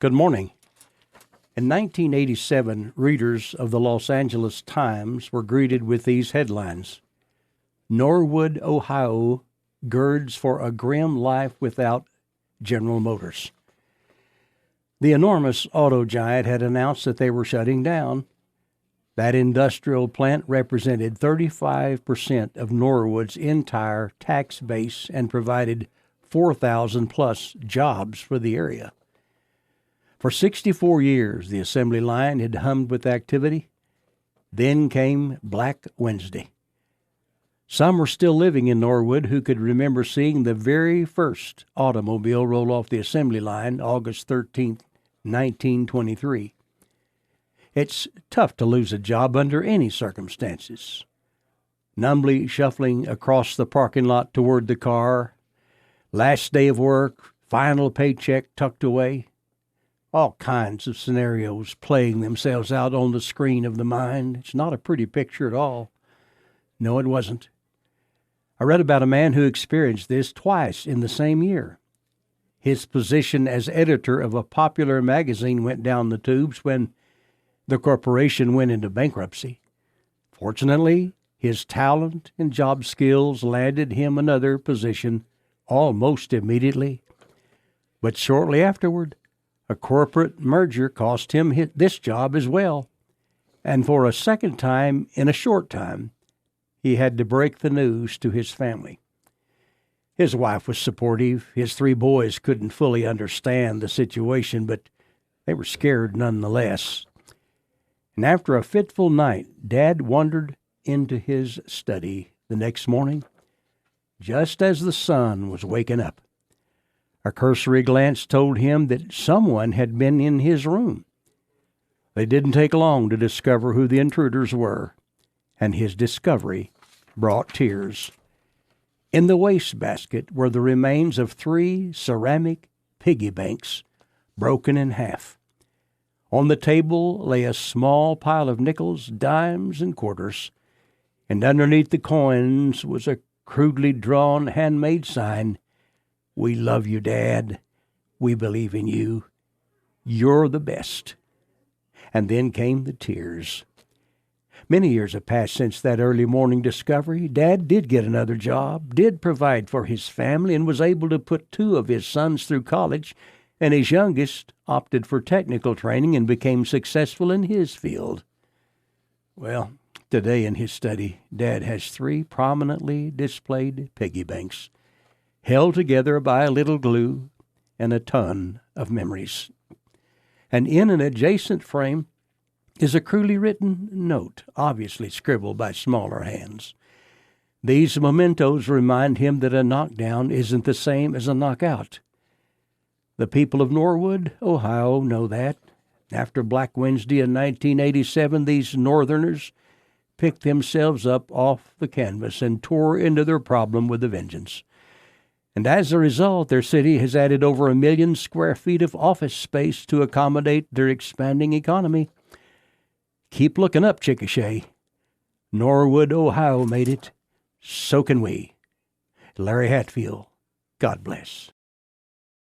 Good morning. In 1987, readers of the Los Angeles Times were greeted with these headlines: Norwood, Ohio girds for a grim life without General Motors. The enormous auto giant had announced that they were shutting down. That industrial plant represented 35% of Norwood's entire tax base and provided 4,000 plus jobs for the area. For 64 years, the assembly line had hummed with activity. Then came Black Wednesday. Some were still living in Norwood who could remember seeing the very first automobile roll off the assembly line August 13, 1923. It's tough to lose a job under any circumstances. Numbly shuffling across the parking lot toward the car, last day of work, final paycheck tucked away. All kinds of scenarios playing themselves out on the screen of the mind. It's not a pretty picture at all. No, it wasn't. I read about a man who experienced this twice in the same year. His position as editor of a popular magazine went down the tubes when the corporation went into bankruptcy. Fortunately, his talent and job skills landed him another position almost immediately. But shortly afterward, a corporate merger cost him this job as well, and for a second time in a short time, he had to break the news to his family. His wife was supportive. His 3 boys couldn't fully understand the situation, but they were scared nonetheless. And after a fitful night, Dad wandered into his study the next morning, just as the sun was waking up. A cursory glance told him that someone had been in his room. They didn't take long to discover who the intruders were, and his discovery brought tears. In the wastebasket were the remains of 3 ceramic piggy banks, broken in half. On the table lay a small pile of nickels, dimes, and quarters, and underneath the coins was a crudely drawn handmade sign: "We love you, Dad. We believe in you. You're the best." And then came the tears. Many years have passed since that early morning discovery. Dad did get another job, did provide for his family, and was able to put 2 of his sons through college, and his youngest opted for technical training and became successful in his field. Well, today in his study, Dad has 3 prominently displayed piggy banks, held together by a little glue and a ton of memories. And in an adjacent frame is a crudely written note, obviously scribbled by smaller hands. These mementos remind him that a knockdown isn't the same as a knockout. The people of Norwood, Ohio, know that. After Black Wednesday in 1987, these Northerners picked themselves up off the canvas and tore into their problem with a vengeance. And as a result, their city has added over 1 million square feet of office space to accommodate their expanding economy. Keep looking up, Chickasha. Norwood, Ohio made it. So can we. Larry Hatfield, God bless.